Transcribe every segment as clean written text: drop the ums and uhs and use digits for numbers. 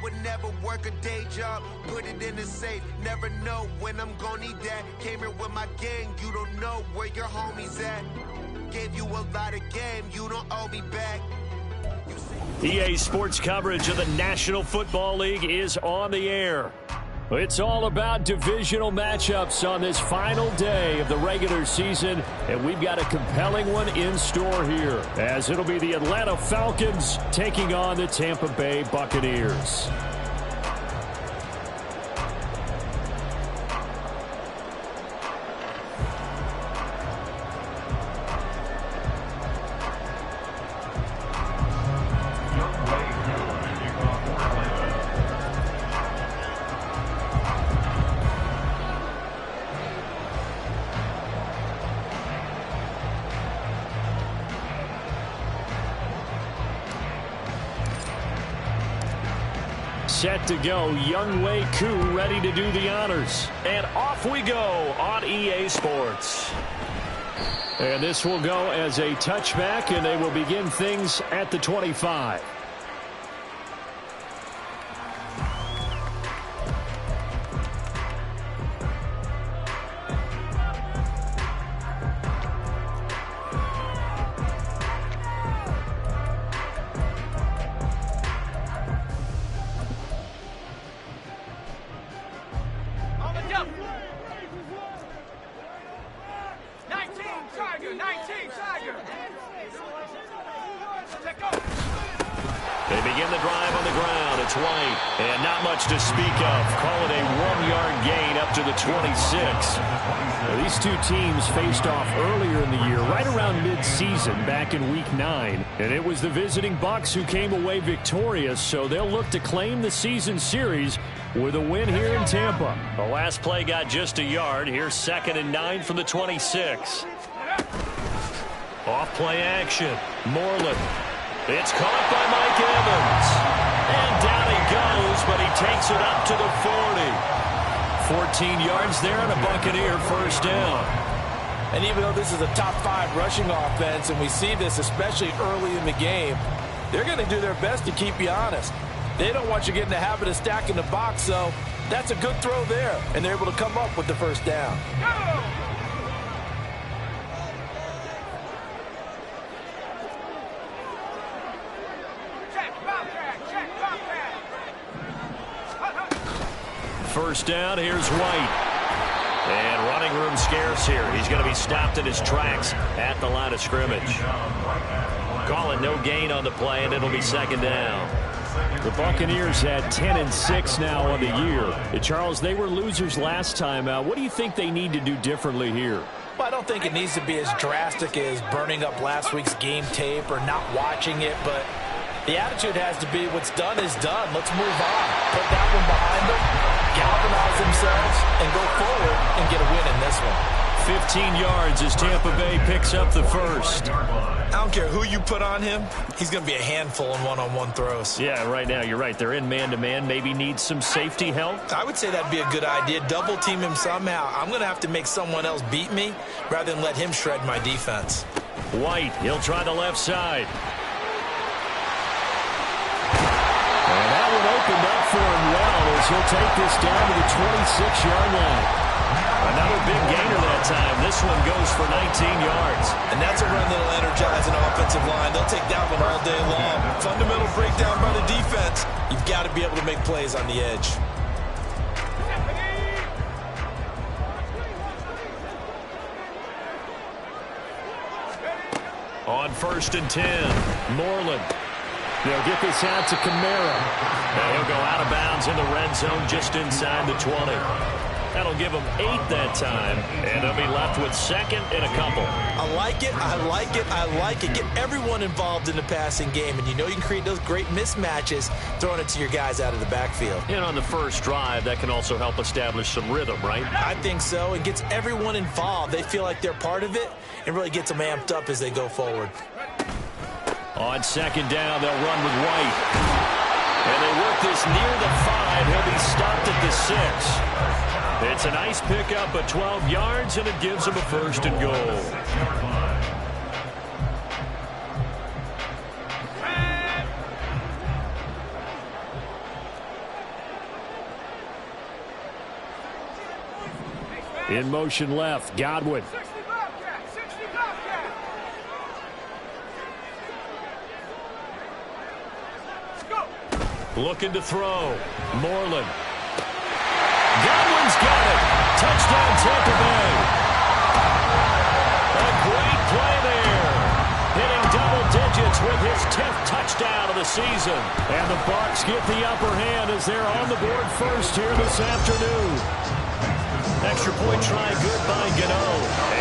would never work a day job, put it in the safe. Never know when I'm gonna need that. Came here with my gang, you don't know where your homies at. Gave you a lot of game, you don't owe me back. EA Sports coverage of the National Football League is on the air. It's all about divisional matchups on this final day of the regular season, and we've got a compelling one in store here, as it'll be the Atlanta Falcons taking on the Tampa Bay Buccaneers. Set to go, Younghoe Koo ready to do the honors. And off we go on EA Sports. And this will go as a touchback, and they will begin things at the 25. They begin the drive on the ground. It's White, and not much to speak of. Call it a 1-yard gain up to the 26. Now, these two teams faced off earlier in the year, right around mid-season, back in Week 9. And it was the visiting Bucs who came away victorious, so they'll look to claim the season series with a win here in Tampa. The last play got just a yard. Here's 2nd and 9 from the 26. Off play action. Moreland. It's caught by Mike Evans. And down he goes, but he takes it up to the 40. 14 yards there and a Buccaneer first down. And even though this is a top 5 rushing offense, and we see this especially early in the game, they're going to do their best to keep you honest. They don't want you getting the habit of stacking the box, so that's a good throw there. And they're able to come up with the first down. Go! First down, here's White. And running room scarce here. He's going to be stopped in his tracks at the line of scrimmage. Call it no gain on the play, and it'll be 2nd down. The Buccaneers had 10-6 now on the year. Charles, they were losers last time out. What do you think they need to do differently here? Well, I don't think it needs to be as drastic as burning up last week's game tape or not watching it, but the attitude has to be what's done is done. Let's move on. Put that one behind them, galvanize themselves, and go forward and get a win in this one. 15 yards as Tampa Bay picks up the first. I don't care who you put on him. He's going to be a handful in one-on-one throws. Yeah, right now, you're right. They're in man-to-man. Maybe need some safety help. I would say that'd be a good idea. Double team him somehow. I'm going to have to make someone else beat me rather than let him shred my defense. White, he'll try the left side. And that one opened up for him well as he'll take this down to the 26-yard line. Another big gainer that time. This one goes for 19 yards. And that's a run that'll energize an offensive line. They'll take that one all day long. Fundamental breakdown by the defense. You've got to be able to make plays on the edge. On 1st and 10, Moreland. They'll get this out to Kamara. And he'll go out of bounds in the red zone just inside the 20. That'll give them 8 that time, and they'll be left with 2nd and a couple. I like it, I like it, I like it. Get everyone involved in the passing game, and you know you can create those great mismatches throwing it to your guys out of the backfield. And on the first drive, that can also help establish some rhythm, right? I think so. It gets everyone involved. They feel like they're part of it, and really gets them amped up as they go forward. On 2nd down, they'll run with White. And they work this near the 5. He'll be stopped at the 6. It's a nice pickup of 12 yards, and it gives them a 1st and goal. In motion left, Godwin. Looking to throw. Moreland. Godwin's got it. Touchdown, Tampa Bay. A great play there. Hitting double digits with his 10th touchdown of the season. And the Bucs get the upper hand as they're on the board first here this afternoon. Extra point try good by Gano.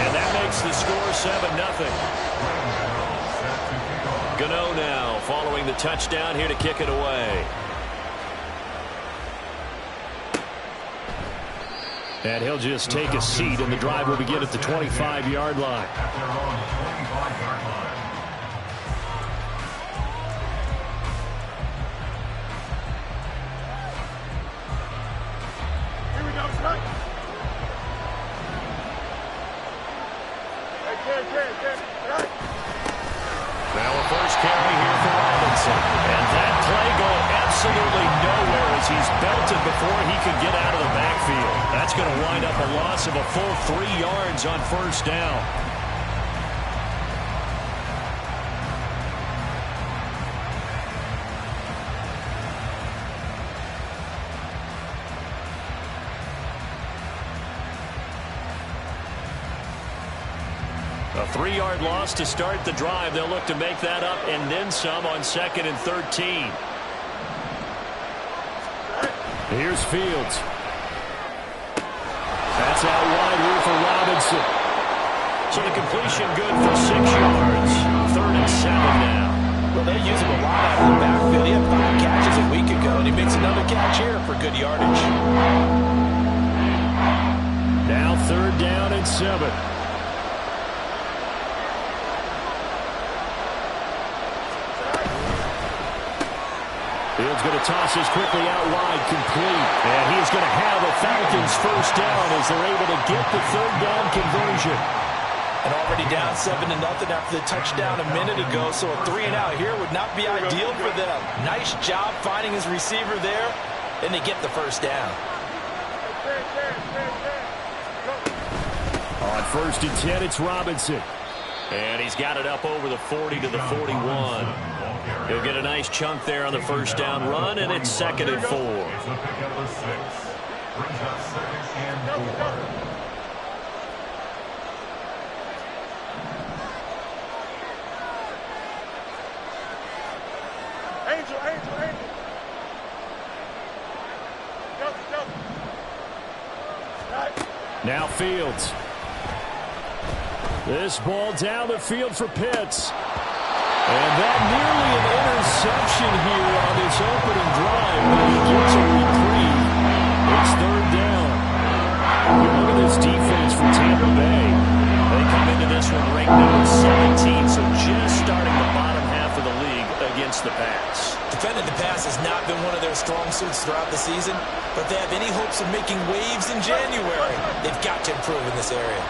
And that makes the score 7-0. Gano now following the touchdown here to kick it away. And he'll just take a seat, and the drive will begin at the 25-yard line. Here we go, strike. Now a first carry here for Robinson. And that play going absolutely nowhere as he's belted before he could get out of the backfield. That's going to wind up a loss of a full 3 yards on first down. A 3-yard loss to start the drive. They'll look to make that up and then some on 2nd and 13. Here's Fields. That's out wide here for Robinson. So the completion good for 6 yards. 3rd and 7 now. Well, they use him a lot out of the backfield. He had 5 catches a week ago, and he makes another catch here for good yardage. Now 3rd down and 7. Fields going to toss this quickly out wide, complete. And he's going to have a Falcons first down as they're able to get the 3rd down conversion. And already down 7-0 after the touchdown a minute ago, so a 3-and-out here would not be ideal for them. Nice job finding his receiver there, and they get the first down. On 1st and 10, it's Robinson. And he's got it up over the 40 to the 41. He'll get a nice chunk there on the first down run, and it's 2nd and 4. Angel. Now Fields. This ball down the field for Pitts. And that nearly an interception here on this opening drive, but he gets a reprieve. It's 3rd down. Look at this defense for Tampa Bay. They come into this one ranked number 17, so just starting the bottom half of the league against the pass. Defending the pass has not been one of their strong suits throughout the season, but if they have any hopes of making waves in January, they've got to improve in this area.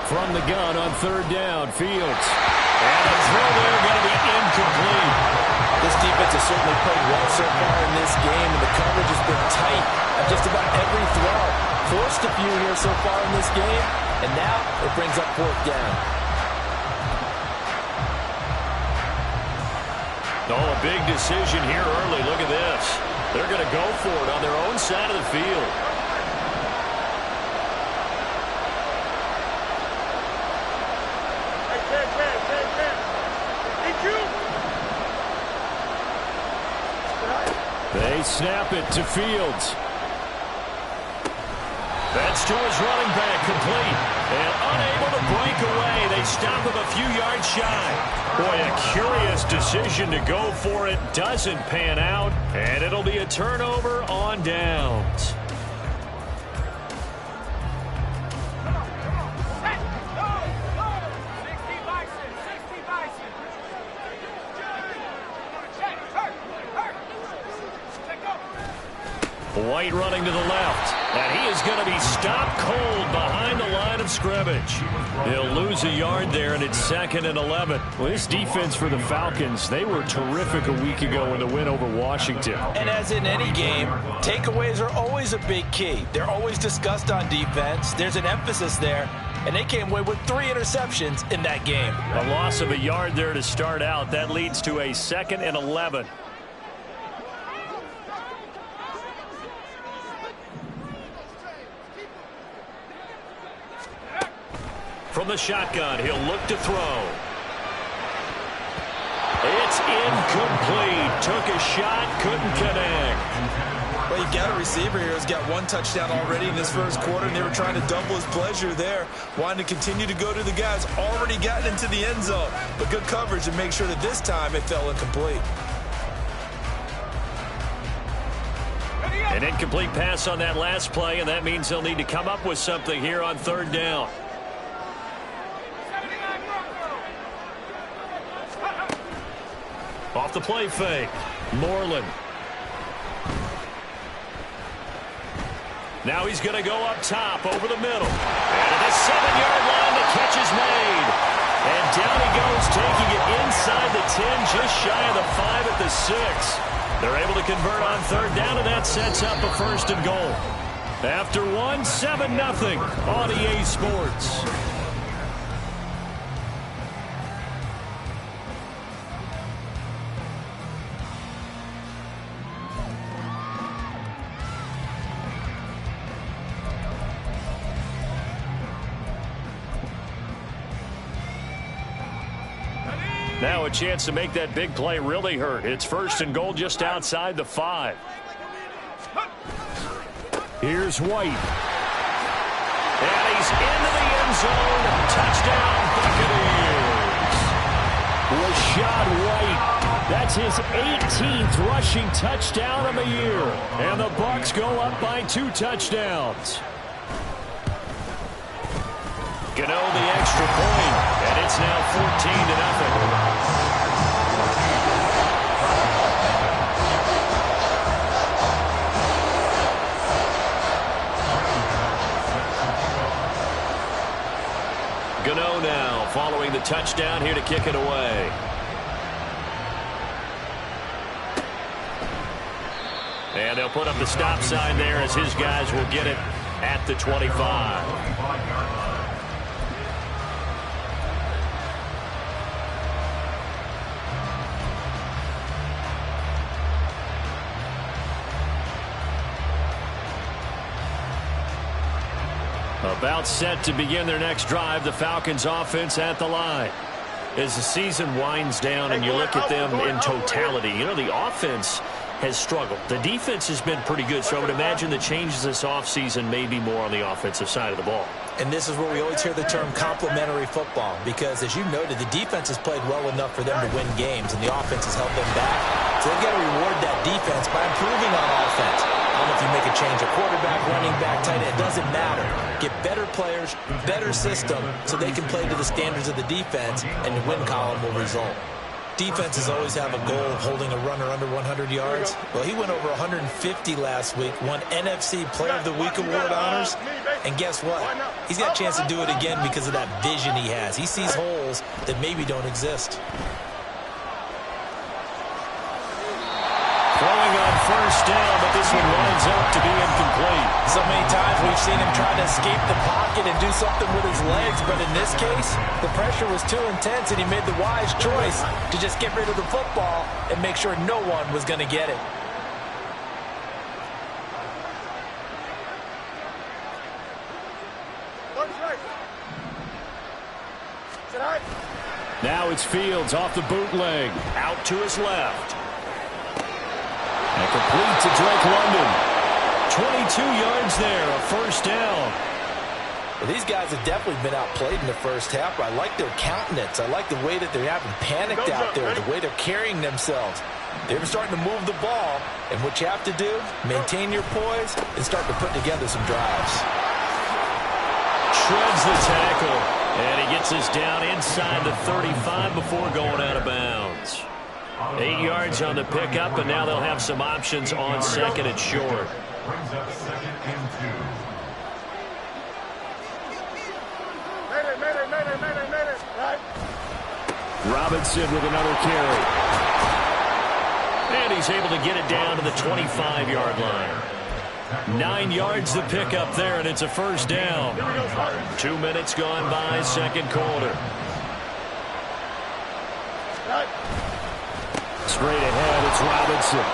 From the gun on 3rd down, Fields. And the throw there going to be incomplete. This defense has certainly played well so far in this game, and the coverage has been tight on just about every throw. Forced a few here so far in this game, and now it brings up 4th down. Oh, a big decision here early. Look at this. They're going to go for it on their own side of the field. They snap it to Fields. That's to his running back, complete. And unable to break away. They stop him a few yards shy. Boy, a curious decision to go for it. Doesn't pan out. And it'll be a turnover on downs. White running to the left. And he is going to be stopped cold behind the line line of scrimmage. They'll lose a yard there, and it's 2nd and 11. Well, this defense for the Falcons, they were terrific a week ago in the win over Washington. And as in any game, takeaways are always a big key. They're always discussed on defense. There's an emphasis there, and they came away with 3 interceptions in that game. A loss of a yard there to start out. That leads to a 2nd and 11. From the shotgun, he'll look to throw. It's incomplete. Took a shot, couldn't connect. Well, you got a receiver here who's got 1 touchdown already in this first quarter, and they were trying to double his pleasure there, wanting to continue to go to the guys already gotten into the end zone. But good coverage to make sure that this time it fell incomplete. An incomplete pass on that last play, and that means they'll need to come up with something here on 3rd down. Off the play fake, Moreland. Now he's going to go up top over the middle. And at the 7-yard line, the catch is made. And down he goes, taking it inside the 10, just shy of the 5 at the 6. They're able to convert on 3rd down, and that sets up a 1st and goal. After 1, 7-0 on EA Sports. Now a chance to make that big play really hurt. It's 1st and goal just outside the 5. Here's White. And he's into the end zone. Touchdown, Buccaneers. Rashad White. That's his 18th rushing touchdown of the year. And the Bucs go up by 2 touchdowns. Gano the extra point, and it's now 14-0. Gano now following the touchdown here to kick it away. And they'll put up the stop sign there as his guys will get it at the 25. About set to begin their next drive, the Falcons offense at the line. As the season winds down and you look at them in totality, you know, the offense has struggled. The defense has been pretty good, so I would imagine the changes this offseason may be more on the offensive side of the ball. And this is where we always hear the term complementary football, because as you noted, the defense has played well enough for them to win games, and the offense has held them back. So they've got to reward that defense by improving on offense. I don't know if you make a change at quarterback, running back, tight end, it doesn't matter. Get better players, better system, so they can play to the standards of the defense, and the win column will result. Defenses always have a goal of holding a runner under 100 yards. Well, he went over 150 last week, won NFC Player of the Week award honors, and guess what? He's got a chance to do it again because of that vision he has. He sees holes that maybe don't exist. Throwing on 1st down, but this one winds up to be incomplete. So many times we've seen him try to escape the pocket and do something with his legs, but in this case, the pressure was too intense, and he made the wise choice to just get rid of the football and make sure no one was going to get it. Now it's Fields off the bootleg, out to his left. And complete to Drake London. 22 yards there, a 1st down. Well, these guys have definitely been outplayed in the first half. I like their countenance. I like the way that they're having panicked out there, the way they're carrying themselves. They're starting to move the ball, and what you have to do, maintain your poise and start to put together some drives. Shreds the tackle, and he gets us down inside the 35 before going out of bounds. 8 yards on the pickup, and now they'll have some options on 2nd and short. Robinson with another carry. And he's able to get it down to the 25-yard line. 9 yards to pick up there, and it's a first down. 2 minutes gone by, second quarter. Straight ahead, it's Robinson.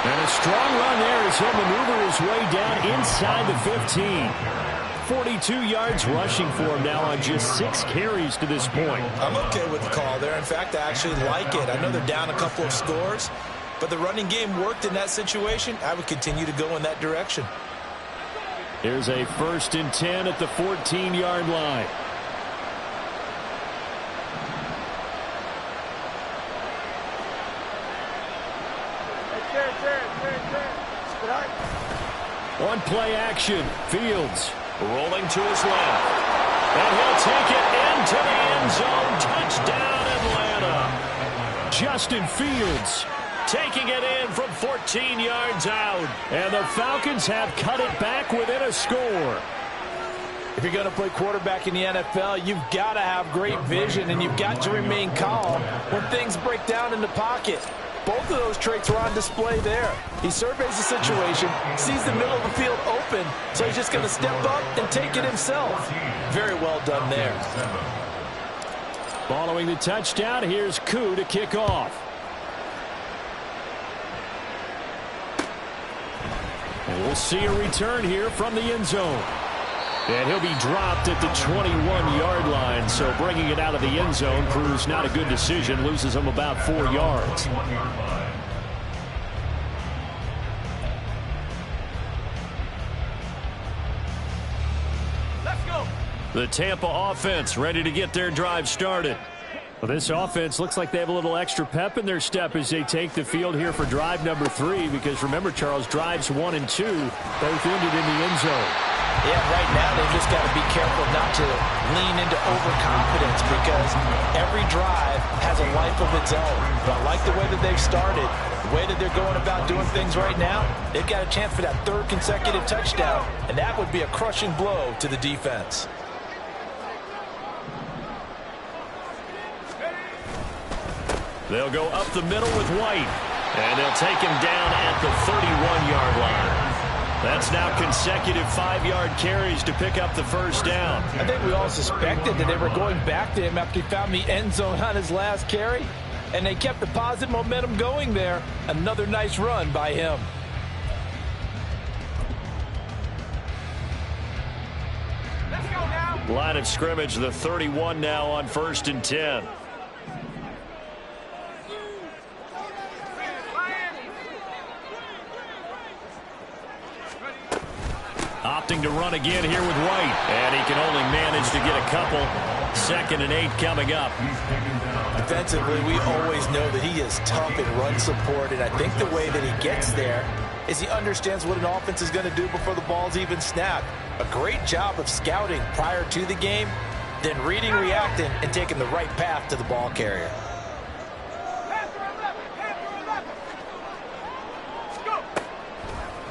And a strong run there as he'll maneuver his way down inside the 15. 42 yards rushing for him now on just 6 carries to this point. I'm okay with the call there. In fact, I actually like it. I know they're down a couple of scores, but the running game worked in that situation. I would continue to go in that direction. Here's a 1st and 10 at the 14-yard line. On play action, Fields rolling to his left. And he'll take it into the end zone. Touchdown, Atlanta. Justin Fields taking it in from 14 yards out. And the Falcons have cut it back within a score. If you're going to play quarterback in the NFL, you've got to have great vision, and you've got to remain calm when things break down in the pocket. Both of those traits were on display there. He surveys the situation, sees the middle of the field open, so he's just going to step up and take it himself. Very well done there. Following the touchdown, here's Koo to kick off. And we'll see a return here from the end zone. And he'll be dropped at the 21-yard line, so bringing it out of the end zone proves not a good decision, loses him about 4 yards. Let's go. The Tampa offense ready to get their drive started. Well, this offense looks like they have a little extra pep in their step as they take the field here for drive number 3, because remember, Charles, drives 1 and 2 both ended in the end zone. Yeah, right now they've just got to be careful not to lean into overconfidence, because every drive has a life of its own. But I like the way that they've started, the way that they're going about doing things right now. They've got a chance for that 3rd consecutive touchdown, and that would be a crushing blow to the defense. They'll go up the middle with White, and they'll take him down at the 31-yard line. That's now consecutive 5-yard carries to pick up the first down. I think we all suspected that they were going back to him after he found the end zone on his last carry, and they kept the positive momentum going there. Another nice run by him. Let's go now. Line of scrimmage, the 31 now on 1st and 10. Opting to run again here with White. And he can only manage to get a couple. 2nd and 8 coming up. Defensively, we always know that he is tough in run support, and I think the way that he gets there is he understands what an offense is going to do before the ball's even snapped. A great job of scouting prior to the game, then reading, reacting, and taking the right path to the ball carrier.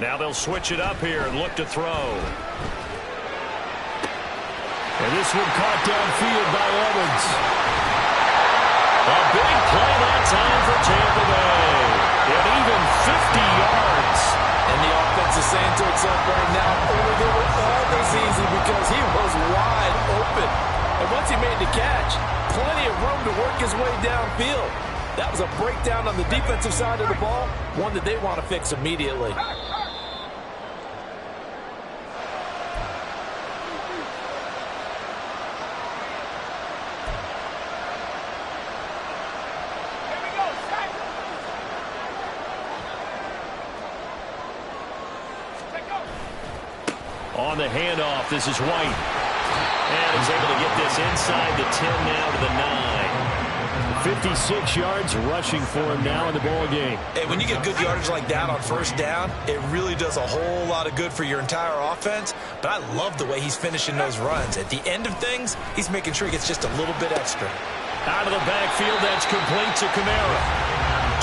Now they'll switch it up here and look to throw. And this one caught downfield by Evans. A big play that time for Tampa Bay. And even 50 yards. And the offense is saying to itself right now, only they were all this easy because he was wide open. And once he made the catch, plenty of room to work his way downfield. That was a breakdown on the defensive side of the ball, one that they want to fix immediately. On the handoff, this is White. And he's able to get this inside the 10 now to the 9. 56 yards rushing for him now in the ball game. Hey, when you get good yardage like that on 1st down, it really does a whole lot of good for your entire offense. But I love the way he's finishing those runs. At the end of things, he's making sure he gets just a little bit extra. Out of the backfield, that's complete to Kamara.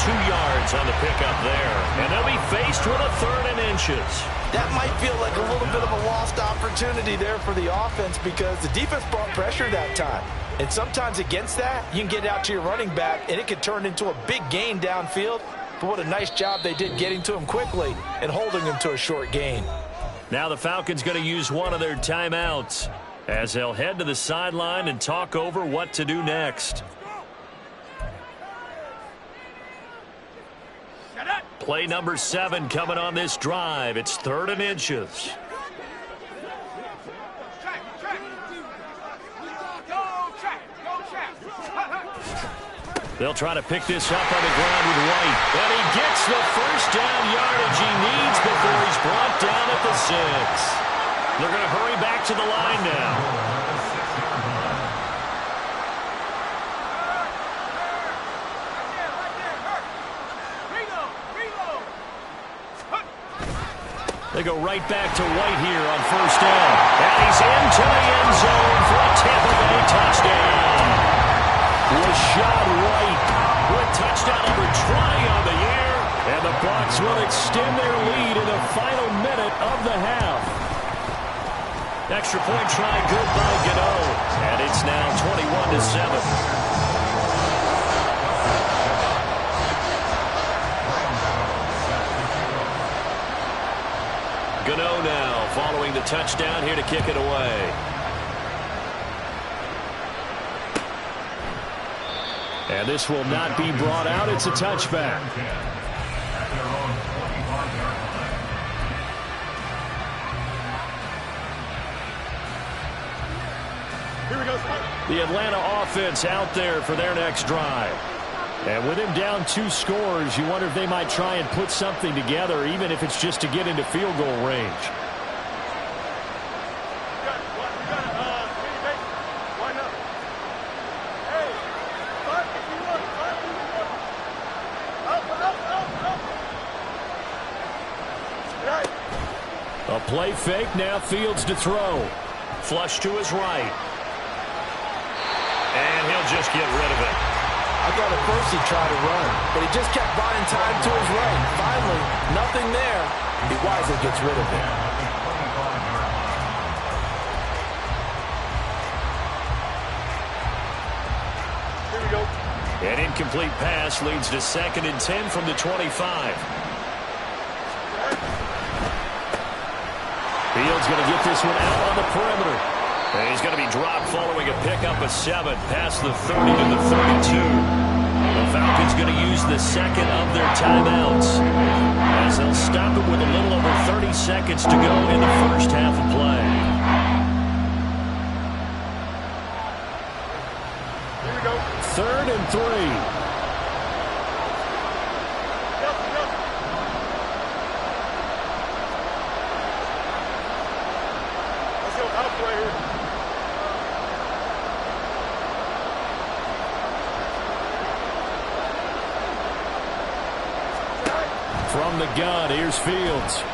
2 yards on the pickup there. And they'll be faced with a 3rd and inches. That might feel like a little bit of a lost opportunity there for the offense because the defense brought pressure that time. And sometimes against that, you can get out to your running back, and it could turn into a big gain downfield. But what a nice job they did getting to him quickly and holding him to a short gain. Now the Falcons going to use one of their timeouts as they'll head to the sideline and talk over what to do next. Play number 7 coming on this drive. It's 3rd and inches. They'll try to pick this up on the ground with White. And he gets the first down yardage he needs before he's brought down at the 6. They're going to hurry back to the line now. They go right back to White here on 1st down. And he's into the end zone for a Tampa Bay touchdown. Rashad White with touchdown number 20 on the year. And the Bucs will extend their lead in the final minute of the half. Extra point try good by Gano. And it's now 21-7. Gano now following the touchdown here to kick it away. And this will not be brought out. It's a touchback. The Atlanta offense out there for their next drive. And with him down 2 scores, you wonder if they might try and put something together, even if it's just to get into field goal range. A play fake, now Fields to throw. Flush to his right. And he'll just get rid of it. I thought at first he'd try to run, but he just kept buying time to his right. Finally, nothing there. He wisely gets rid of it. Here we go. An incomplete pass leads to 2nd and 10 from the 25. Fields going to get this one out on the perimeter. And he's going to be dropped following a pickup of 7 past the 30 to the 32. The Falcons going to use the 2nd of their timeouts as they'll stop it with a little over 30 seconds to go in the first half of play. Here we go. 3rd and 3. From the gun, here's Fields. He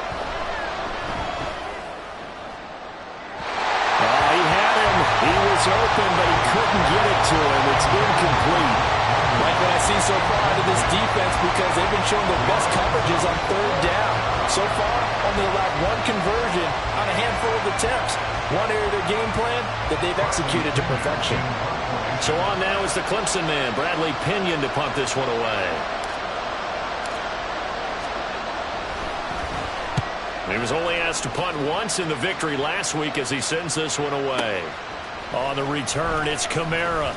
had him. He was open, but he couldn't get it to him. It's incomplete. Like what I see so far out of this defense because they've been showing their best coverages on 3rd down. So far, only allowed 1 conversion on a handful of attempts. One area of their game plan that they've executed to perfection. So on now is the Clemson man, Bradley Pinion, to punt this one away. He was only asked to punt once in the victory last week as he sends this one away. On the return, it's Kamara.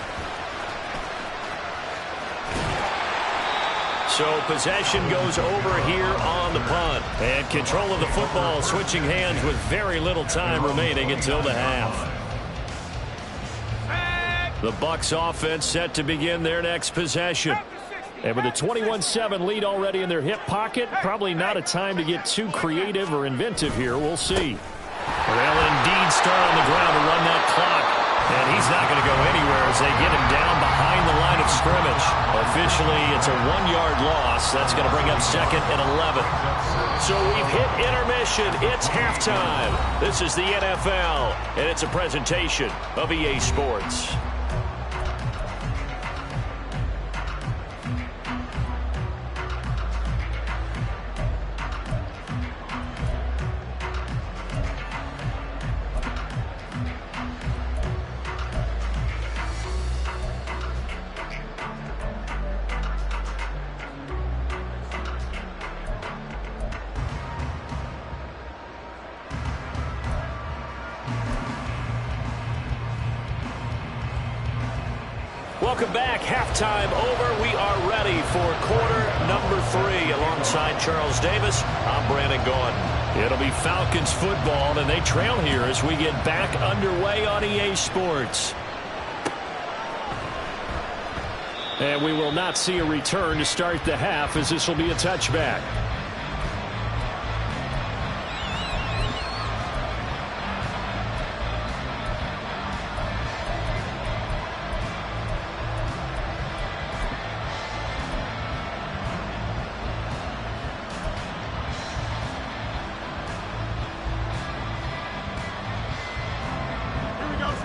So possession goes over here on the punt. And control of the football switching hands with very little time remaining until the half. The Bucs offense set to begin their next possession. And with a 21-7 lead already in their hip pocket, probably not a time to get too creative or inventive here. We'll see. They'll indeed start on the ground to run that clock. And he's not going to go anywhere as they get him down behind the line of scrimmage. Officially, it's a 1-yard loss. That's going to bring up 2nd and 11. So we've hit intermission. It's halftime. This is the NFL, and it's a presentation of EA Sports. Welcome back. Halftime over. We are ready for quarter number 3. Alongside Charles Davis, I'm Brandon Gaudin. It'll be Falcons football, and they trail here as we get back underway on EA Sports. And we will not see a return to start the half, as this will be a touchback.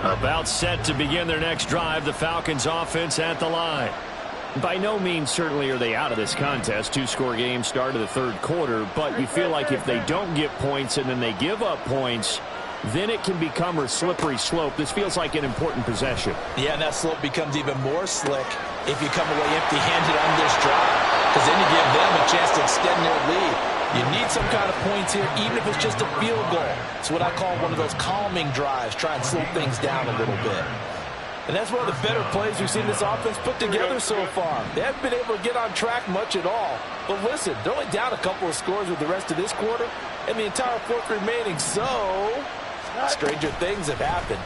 About set to begin their next drive, the Falcons offense at the line. By no means certainly are they out of this contest. 2-score game start of the third quarter, but you feel like if they don't get points and then they give up points, then it can become a slippery slope. This feels like an important possession. Yeah, and that slope becomes even more slick if you come away empty-handed on this drive, because then you give them a chance to extend their lead. You need some kind of points here, even if it's just a field goal. It's what I call one of those calming drives, try and slow things down a little bit. And that's one of the better plays we've seen this offense put together so far. They haven't been able to get on track much at all. But listen, they're only down a couple of scores with the rest of this quarter and the entire fourth remaining. So, stranger things have happened.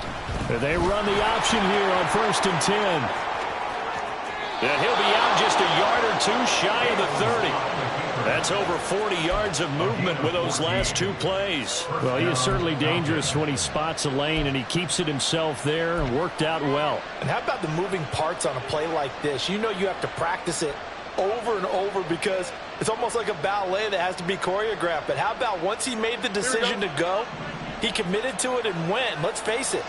They run the option here on 1st and 10. And he'll be out just a yard or two shy of the 30. That's over 40 yards of movement with those last 2 plays. Well, he is certainly dangerous when he spots a lane, and he keeps it himself there and worked out well. And how about the moving parts on a play like this? You know you have to practice it over and over because it's almost like a ballet that has to be choreographed. But how about once he made the decision to go, he committed to it and went. Let's face it,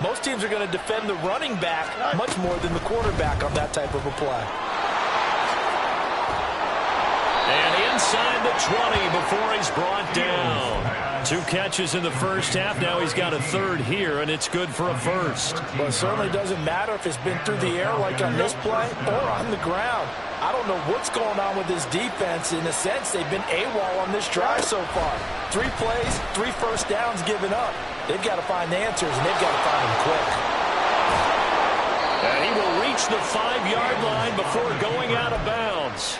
most teams are going to defend the running back much more than the quarterback on that type of a play. And inside the 20 before he's brought down. 2 catches in the first half. Now he's got a third here, and it's good for a first. Well, it certainly doesn't matter if it's been through the air like on this play or on the ground. I don't know what's going on with this defense. In a sense, they've been AWOL on this drive so far. 3 plays, 3 first downs given up. They've got to find answers, and they've got to find them quick. And he will reach the 5-yard line before going out of bounds.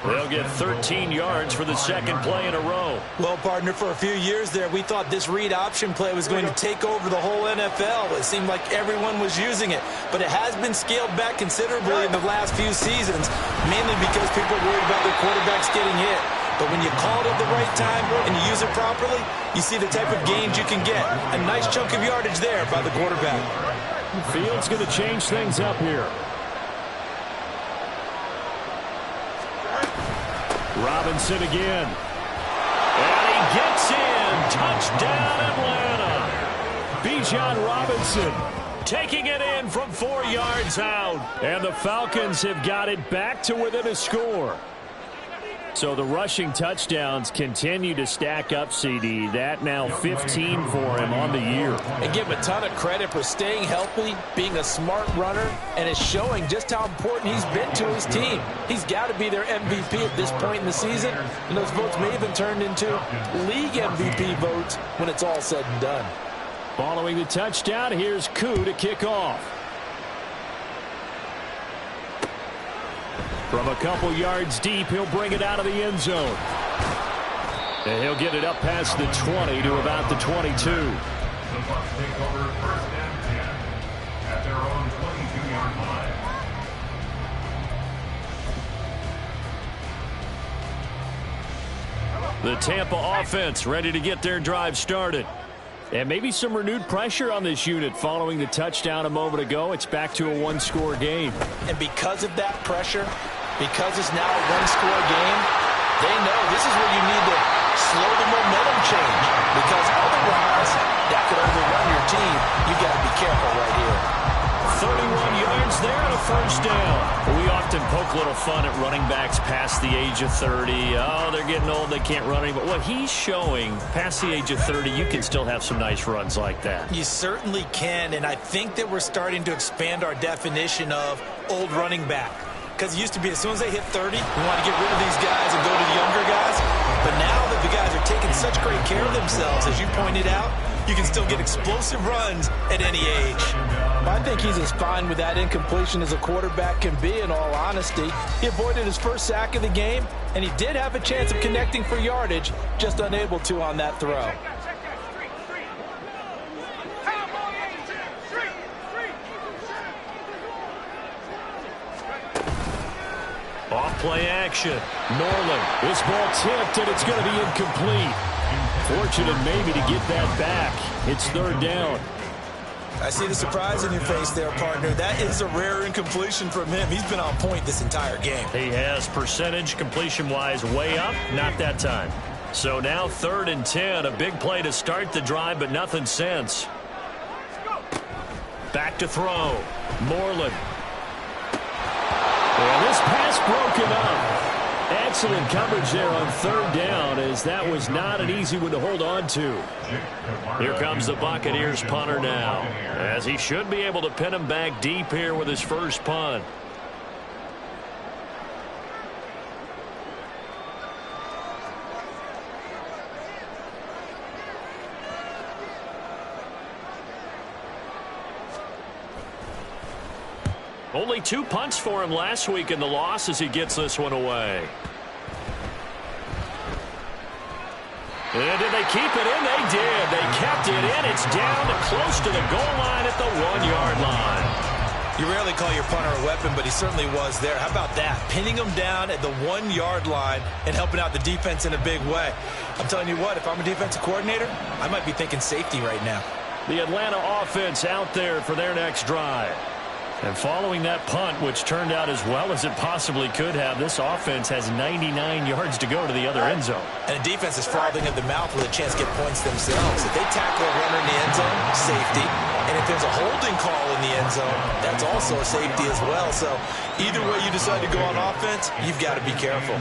They'll get 13 yards for the second play in a row. Well, partner, for a few years there, we thought this read option play was going to take over the whole NFL. It seemed like everyone was using it. But it has been scaled back considerably in the last few seasons, mainly because people worry about their quarterbacks getting hit. But when you call it at the right time and you use it properly, you see the type of gains you can get. A nice chunk of yardage there by the quarterback. Fields going to change things up here. Robinson again. And he gets in. Touchdown, Atlanta. Bijan Robinson taking it in from 4 yards out. And the Falcons have got it back to within a score. So the rushing touchdowns continue to stack up, CD. That now 15 for him on the year. And give him a ton of credit for staying healthy, being a smart runner, and it's showing just how important he's been to his team. He's got to be their MVP at this point in the season, and those votes may even turn into league MVP votes when it's all said and done. Following the touchdown, here's Koo to kick off. From a couple yards deep, he'll bring it out of the end zone. And he'll get it up past the 20 to about the 22. The Bucs take over 1st and 10 at their own 22-yard line. The Tampa offense ready to get their drive started. And maybe some renewed pressure on this unit following the touchdown a moment ago. It's back to a 1-score game. And because of that pressure, because it's now a 1-score game, they know this is where you need to slow the momentum change. Because otherwise, that could overrun your team. You've got to be careful right here. 31 yards there and a first down. We often poke a little fun at running backs past the age of 30. Oh, they're getting old, they can't run anymore. What he's showing, past the age of 30, you can still have some nice runs like that. You certainly can, and I think that we're starting to expand our definition of old running back. Because it used to be as soon as they hit 30, we want to get rid of these guys and go to the younger guys. But now that the guys are taking such great care of themselves, as you pointed out, you can still get explosive runs at any age. I think he's as fine with that incompletion as a quarterback can be, in all honesty. He avoided his first sack of the game, and he did have a chance of connecting for yardage, just unable to on that throw. Off play action. Norland. This ball tipped, and it's going to be incomplete. Fortunate maybe to get that back. It's third down. I see the surprise in your face there, partner. That is a rare incompletion from him. He's been on point this entire game. He has percentage completion-wise way up. Not that time. So now 3rd and 10. A big play to start the drive, but nothing since. Back to throw. Moreland. And this pass broken up. Excellent coverage there on 3rd down, as that was not an easy one to hold on to. Here comes the Buccaneers punter now, as he should be able to pin him back deep here with his first punt. Only 2 punts for him last week in the loss as he gets this one away. And did they keep it in? They did. They kept it in. It's down to close to the goal line at the 1-yard line. You rarely call your punter a weapon, but he certainly was there. How about that? Pinning him down at the 1-yard line and helping out the defense in a big way. I'm telling you what, if I'm a defensive coordinator, I might be thinking safety right now. The Atlanta offense out there for their next drive. And following that punt, which turned out as well as it possibly could have, this offense has 99 yards to go to the other end zone. And the defense is frothing at the mouth with a chance to get points themselves. If they tackle a runner in the end zone, safety. And if there's a holding call in the end zone, that's also a safety as well. So either way you decide to go on offense, you've got to be careful.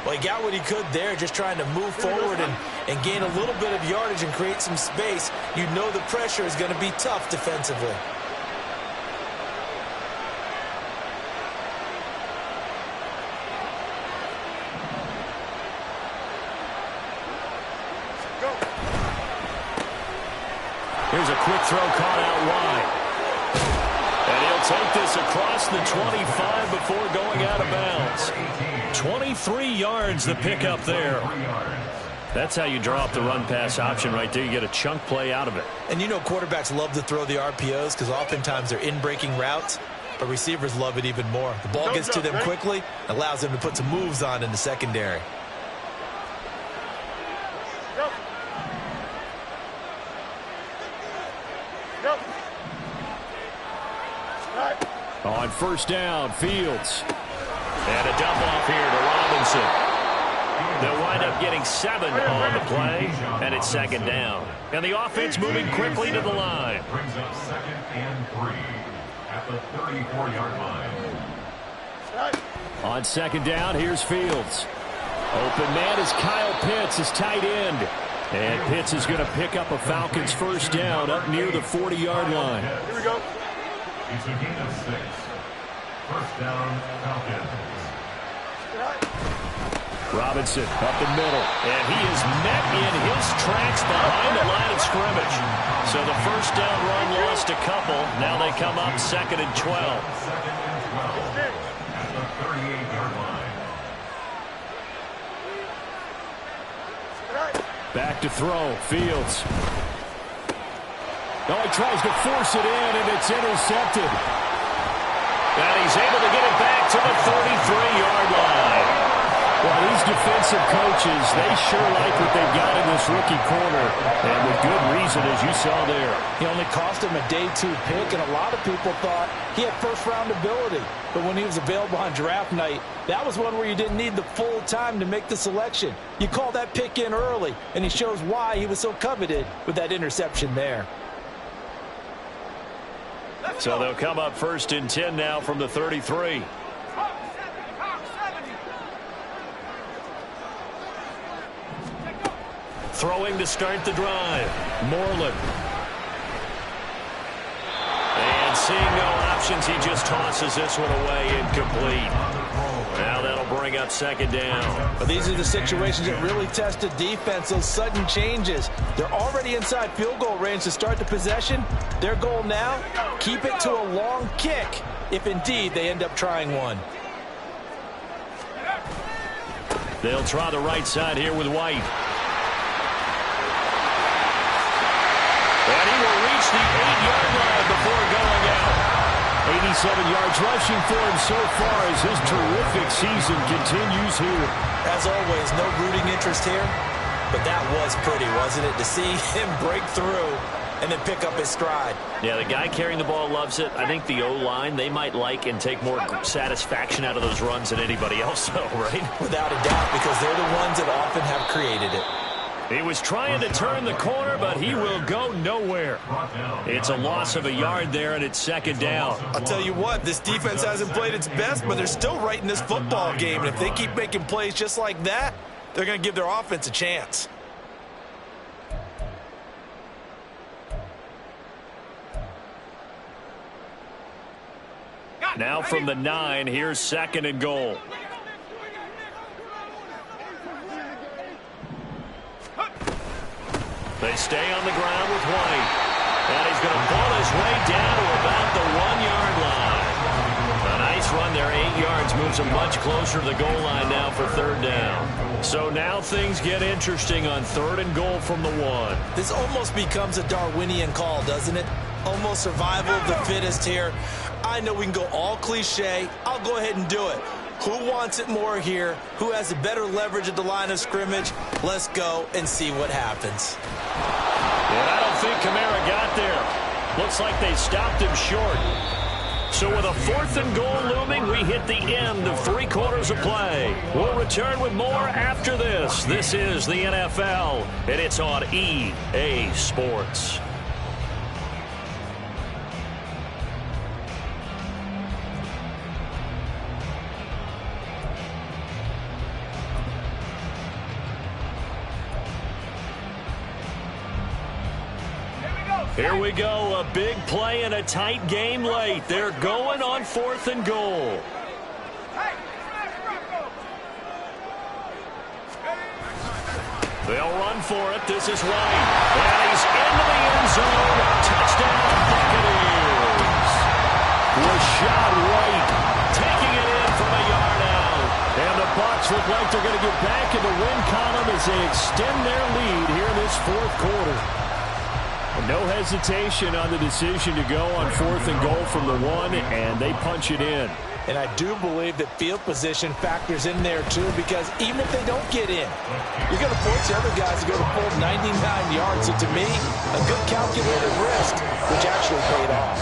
Well, he got what he could there, just trying to move forward and gain a little bit of yardage and create some space. You know the pressure is going to be tough defensively. Here's a quick throw caught out wide. And he'll take this across the 25 before going out of bounds. 23 yards the pickup there. That's how you draw up the run-pass option right there. You get a chunk play out of it. And you know quarterbacks love to throw the RPOs because oftentimes they're in-breaking routes, but receivers love it even more. The ball gets to them quickly, allows them to put some moves on in the secondary. On 1st down, Fields. And a dump off here to Robinson. They'll wind up getting 7 on the play, and it's 2nd down. And the offense moving quickly to the line. Brings up 2nd and 3 at the 34-yard line. On 2nd down, here's Fields. Open man is Kyle Pitts, his tight end. And Pitts is going to pick up a Falcons 1st down up near the 40-yard line. Here we go. It's a gain of 6. 1st down, Falcons. Robinson up the middle, and he is met in his tracks behind the line of scrimmage. So the 1st down run lost a couple. Now they come up 2nd and 12. 2nd and 12 at the 38-yard line. Back to throw, Fields. Oh, he tries to force it in, and it's intercepted. And he's able to get it back to the 33-yard line. Well, these defensive coaches, they sure like what they've got in this rookie corner, and with good reason, as you saw there. He only cost him a day 2 pick, and a lot of people thought he had first-round ability. But when he was available on draft night, that was one where you didn't need the full time to make the selection. You call that pick in early, and he shows why he was so coveted with that interception there. So they'll come up 1st and 10 now from the 33. Throwing to start the drive. Moreland. And seeing no options, he just tosses this one away incomplete. Now that'll scoring up second down. But these are the situations that really test a defense, those sudden changes. They're already inside field goal range to start the possession. Their goal now, keep it to a long kick, if indeed they end up trying one. They'll try the right side here with White. And he will reach the 8-yard line before going out. 87 yards rushing for him so far as his terrific season continues here. As always, no rooting interest here, but that was pretty, wasn't it? To see him break through and then pick up his stride. Yeah, the guy carrying the ball loves it. I think the O-line, they might like and take more satisfaction out of those runs than anybody else, though, right? Without a doubt, because they're the ones that often have created it. He was trying to turn the corner, but he will go nowhere. It's a loss of a yard there, and it's second down. I'll tell you what, this defense hasn't played its best, but they're still right in this football game. And if they keep making plays just like that, they're going to give their offense a chance. Now from the 9, here's second and goal. They stay on the ground with White. And he's going to pull his way down to about the 1-yard line. A nice run there, 8 yards, moves him much closer to the goal line now for third down. So now things get interesting on third and goal from the 1. This almost becomes a Darwinian call, doesn't it? Almost survival of the fittest here. I know we can go all cliche. I'll go ahead and do it. Who wants it more here? Who has a better leverage at the line of scrimmage? Let's go and see what happens. And I don't think Kamara got there. Looks like they stopped him short. So with a 4th and goal looming, we hit the end of 3 quarters of play. We'll return with more after this. This is the NFL, and it's on EA Sports. Here we go, a big play and a tight game late. They're going on 4th and goal. They'll run for it. This is White. And he's into the end zone. Touchdown, Buccaneers. Rashad White taking it in from a yard out. And the Bucs look like they're going to get back in the win column as they extend their lead here in this 4th quarter. No hesitation on the decision to go on 4th and goal from the 1, and they punch it in. And I do believe that field position factors in there, too, because even if they don't get in, you're going to force the other guys to go to full 99 yards. So, to me, a good calculated risk, which actually paid off.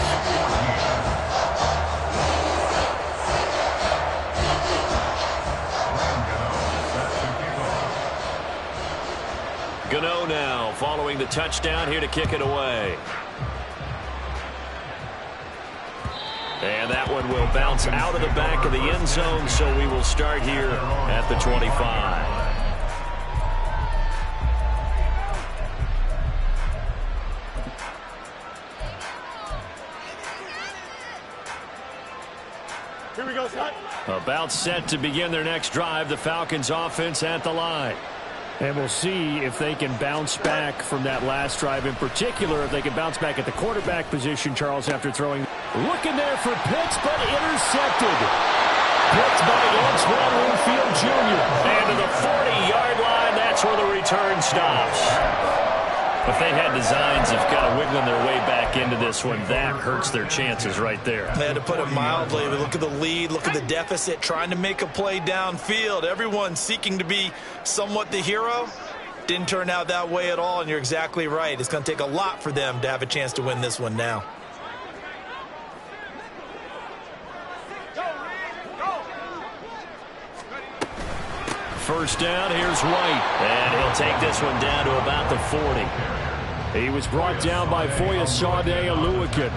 Gano now following the touchdown here to kick it away. And that one will bounce out of the back of the end zone, so we will start here at the 25. Here we go, Scott. About set to begin their next drive, the Falcons offense at the line. And we'll see if they can bounce back from that last drive in particular, if they can bounce back at the quarterback position, Charles, after throwing. Looking there for Pitts, but intercepted. Pitts by Antoine Winfield Jr. And to the 40-yard line, that's where the return stops. If they had designs of kind of wiggling their way back into this one, that hurts their chances right there. They had to put it mildly. Look at the lead, look at the deficit, trying to make a play downfield. Everyone seeking to be somewhat the hero. Didn't turn out that way at all, and you're exactly right. It's going to take a lot for them to have a chance to win this one now. First down, here's White. And he'll take this one down to about the 40. He was brought down by Foyesade Oluwakin.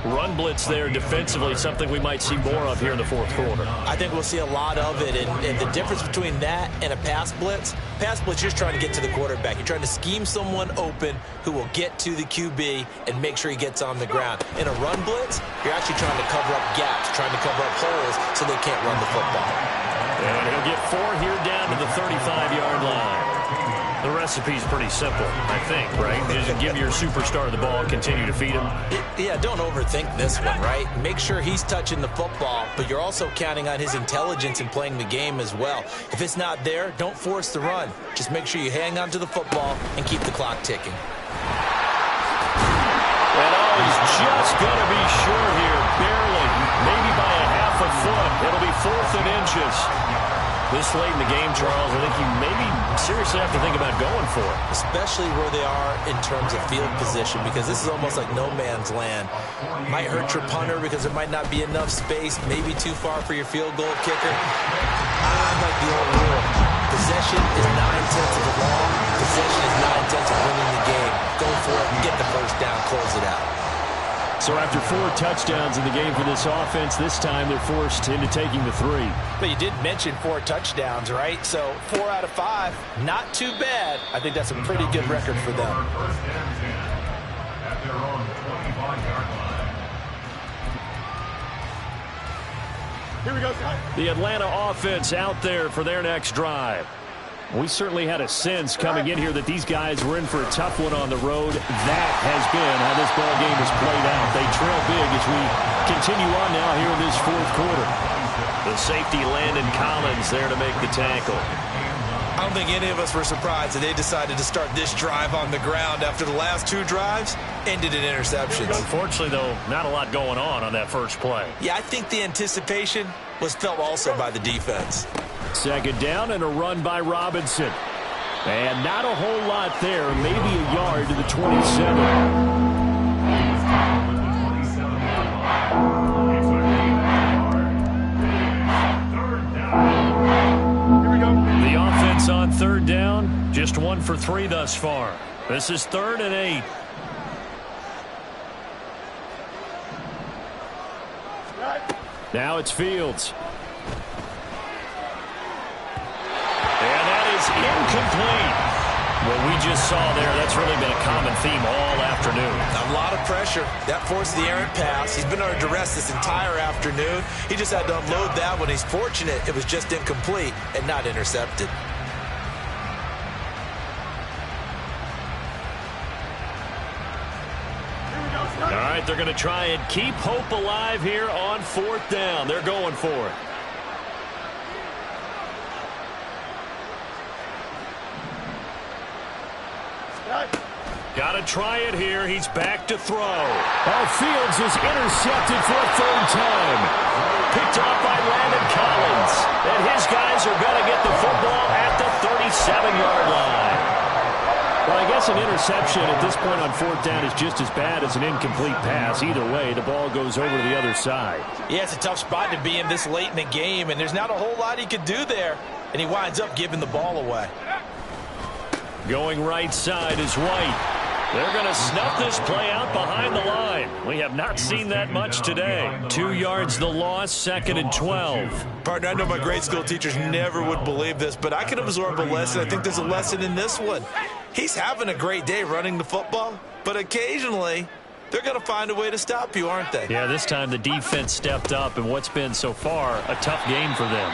Run blitz there defensively, something we might see more of here in the 4th quarter. I think we'll see a lot of it, and the difference between that and a pass blitz, you're just trying to get to the quarterback. You're trying to scheme someone open who will get to the QB and make sure he gets on the ground. In a run blitz, you're actually trying to cover up gaps, trying to cover up holes so they can't run the football. And he'll get 4 here down to the 35-yard line. The recipe's pretty simple, I think, right? Just give your superstar the ball, continue to feed him. Yeah, don't overthink this one, right? Make sure he's touching the football, but you're also counting on his intelligence in playing the game as well. If it's not there, don't force the run. Just make sure you hang on to the football and keep the clock ticking. And he's just going to be sure here, barely, maybe by a half a foot. It'll be 4th and inches. This late in the game, Charles, I think you maybe seriously have to think about going for it. Especially where they are in terms of field position, because this is almost like no man's land. Might hurt your punter because there might not be enough space, maybe too far for your field goal kicker. I like the old rule. Possession is 9/10 of the law. Possession is 9/10 of winning the game. Go for it and get the first down, close it out. So after 4 touchdowns in the game for this offense, this time they're forced into taking the 3. But you did mention 4 touchdowns, right? So 4 out of 5, not too bad. I think that's a pretty good record for them. First and 10 at their own 25-yard line. Here we go, Scott. The Atlanta offense out there for their next drive. We certainly had a sense coming in here that these guys were in for a tough one on the road. That has been how this ball game has played out. They trail big as we continue on now here in this 4th quarter. The safety Landon Collins there to make the tackle. I don't think any of us were surprised that they decided to start this drive on the ground after the last 2 drives ended in interceptions. Unfortunately, though, not a lot going on that first play. Yeah, I think the anticipation was felt also by the defense. 2nd down and a run by Robinson. And not a whole lot there, maybe a yard to the 27. The offense on 3rd down, just 1 for 3 thus far. This is 3rd and 8. Now it's Fields. And that is incomplete. What we just saw there, that's really been a common theme all afternoon. A lot of pressure. That forced the errant pass. He's been under duress this entire afternoon. He just had to unload that one. He's fortunate it was just incomplete and not intercepted. All right, they're going to try and keep hope alive here on 4th down. They're going for it. Got to try it here. He's back to throw. Oh, Fields is intercepted for a 3rd time. Picked off by Landon Collins. And his guys are going to get the football at the 37-yard line. Well, I guess an interception at this point on 4th down is just as bad as an incomplete pass. Either way, the ball goes over to the other side. Yeah, it's a tough spot to be in this late in the game, and there's not a whole lot he could do there. And he winds up giving the ball away. Going right side is White. They're going to snuff this play out behind the line. We have not seen that much today. 2 yards the loss, 2nd and 12. Partner, I know my grade school teachers never would believe this, but I can absorb a lesson. I think there's a lesson in this one. He's having a great day running the football, but occasionally they're going to find a way to stop you, aren't they? Yeah, this time the defense stepped up in what's been so far a tough game for them.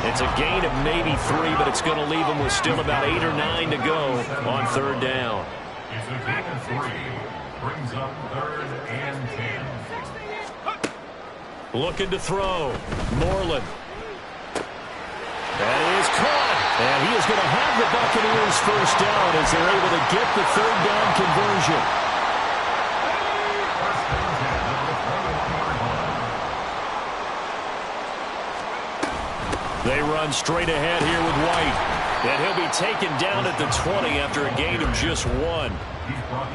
It's a gain of maybe 3, but it's going to leave them with still about 8 or 9 to go on 3rd down. It's a gain of 3. Brings up 3rd and 10. Looking to throw. Moreland. That is caught. And he is going to have the Buccaneers first down as they're able to get the 3rd down conversion. They run straight ahead here with White. And he'll be taken down at the 20 after a gain of just 1.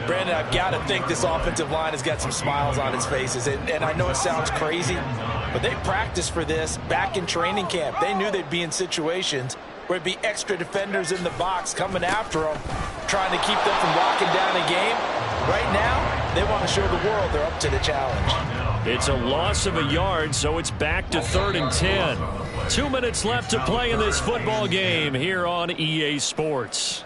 Brandon, I've got to think this offensive line has got some smiles on its faces. And I know it sounds crazy, but they practiced for this back in training camp. They knew they'd be in situations where it'd be extra defenders in the box coming after them, trying to keep them from locking down a game. Right now, they want to show the world they're up to the challenge. It's a loss of a yard, so it's back to 3rd and 10. 2 minutes left to play in this football game here on EA Sports.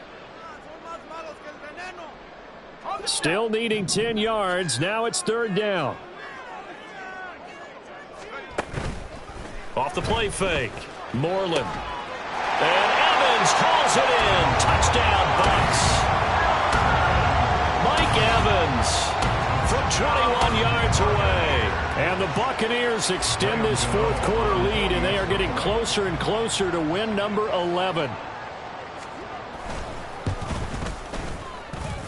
Still needing 10 yards. Now it's 3rd down. Off the play fake. Moreland. And Evans calls it in. Touchdown, Bucs. Mike Evans from 21 yards away. And the Buccaneers extend this fourth quarter lead, and they are getting closer and closer to win number 11.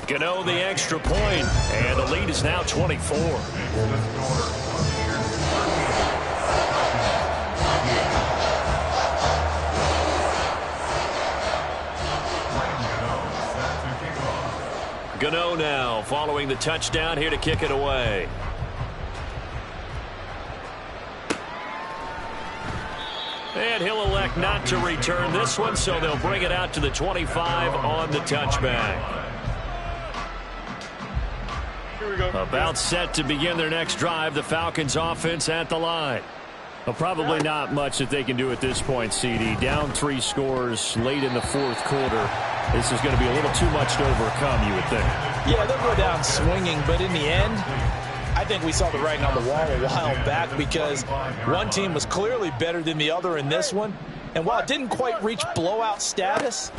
Gano the extra point, and the lead is now 24. Gano now following the touchdown here to kick it away. And he'll elect not to return this one, so they'll bring it out to the 25 on the touchback. Here we go. About set to begin their next drive, the Falcons offense at the line. Well, probably not much that they can do at this point, CD. Down 3 scores late in the fourth quarter. This is going to be a little too much to overcome, you would think. Yeah, they'll go down swinging, but in the end, I think we saw the writing on the wall a while back because one team was clearly better than the other in this one. And while it didn't quite reach blowout status,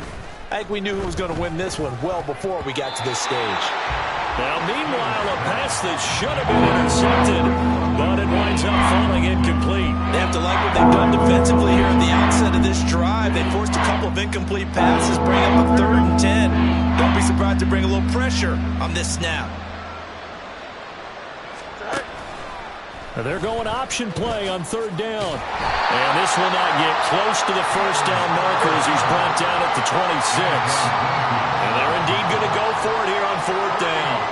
I think we knew who was going to win this one well before we got to this stage. Now, meanwhile, a pass that should have been intercepted, but it winds up falling incomplete. They have to like what they've done defensively here at the outset of this drive. They forced a couple of incomplete passes, bring up a 3rd and 10. Don't be surprised to bring a little pressure on this snap. They're going option play on 3rd down. And this will not get close to the first down marker as he's brought down at the 26. And they're indeed going to go for it here on 4th down.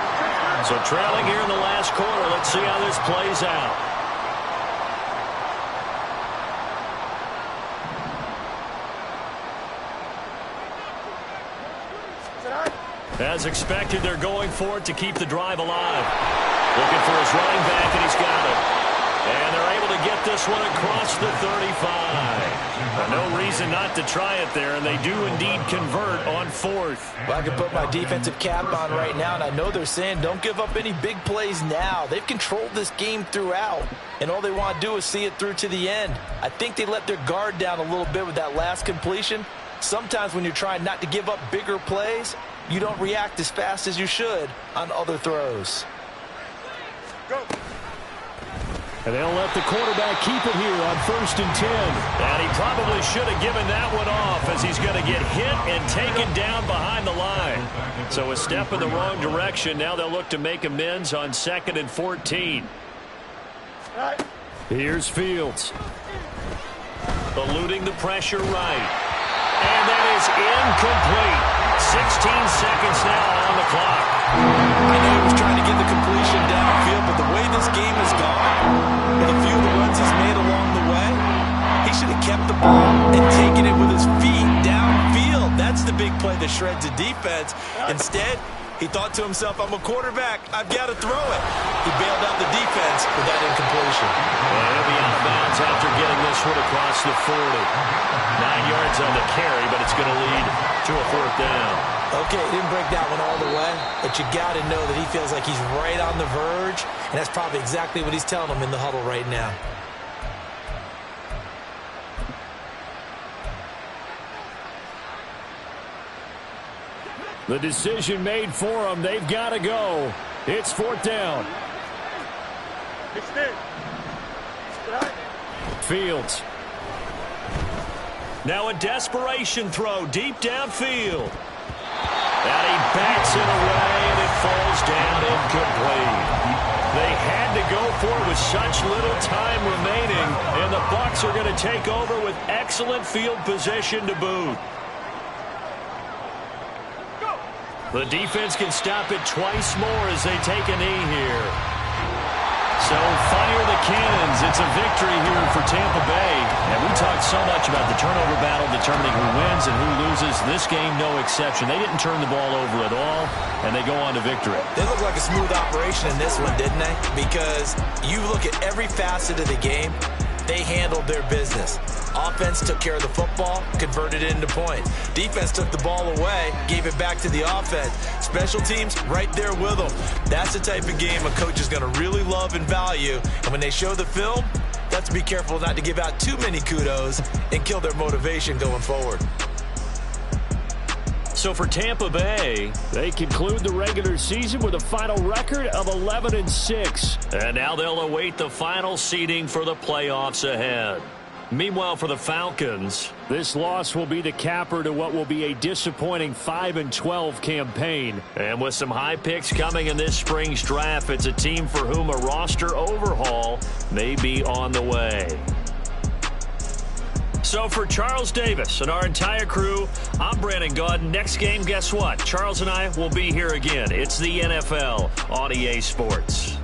So trailing here in the last quarter. Let's see how this plays out. As expected, they're going for it to keep the drive alive. Looking for his running back, and he's got it. And they're able to get this one across the 35. No reason not to try it there, and they do indeed convert on 4th. Well, I can put my defensive cap on right now, and I know they're saying don't give up any big plays now. They've controlled this game throughout, and all they want to do is see it through to the end. I think they let their guard down a little bit with that last completion. Sometimes when you're trying not to give up bigger plays, you don't react as fast as you should on other throws. Go. And they'll let the quarterback keep it here on 1st and 10. And he probably should have given that one off as he's going to get hit and taken down behind the line. So a step in the wrong direction. Now they'll look to make amends on 2nd and 14. Right. Here's Fields. Eluding the pressure right. And that is incomplete. 16 seconds now on the clock. I know he was trying to get the completion downfield, but the way this game has gone, with a few of the runs he's made along the way, he should have kept the ball and taken it with his feet downfield. That's the big play that shreds the defense. Instead, he thought to himself, I'm a quarterback, I've got to throw it. He bailed out the defense with that incompletion. Well, he'll be out of bounds after getting this one across the 40. 9 yards on the carry, but it's going to lead to a 4th down. Okay, he didn't break that one all the way, but you got to know that he feels like he's right on the verge, and that's probably exactly what he's telling them in the huddle right now. The decision made for them. They've got to go. It's 4th down. Fields. Now a desperation throw deep downfield. And he backs it away, and it falls down incomplete. They had to go for it with such little time remaining, and the Bucs are going to take over with excellent field position to boot. The defense can stop it twice more as they take a knee here. So fire the cannons. It's a victory here for Tampa Bay. And we talked so much about the turnover battle determining who wins and who loses. This game, no exception. They didn't turn the ball over at all, and they go on to victory. They look like a smooth operation in this one, didn't they? Because you look at every facet of the game, they handled their business. Offense took care of the football, converted it into points. Defense took the ball away, gave it back to the offense. Special teams right there with them. That's the type of game a coach is going to really love and value. And when they show the film, let's be careful not to give out too many kudos and kill their motivation going forward. So for Tampa Bay, they conclude the regular season with a final record of 11-6. And now they'll await the final seeding for the playoffs ahead. Meanwhile, for the Falcons, this loss will be the capper to what will be a disappointing 5-12 campaign. And with some high picks coming in this spring's draft, it's a team for whom a roster overhaul may be on the way. So for Charles Davis and our entire crew, I'm Brandon Gaudin. Next game, guess what? Charles and I will be here again. It's the NFL on EA Sports.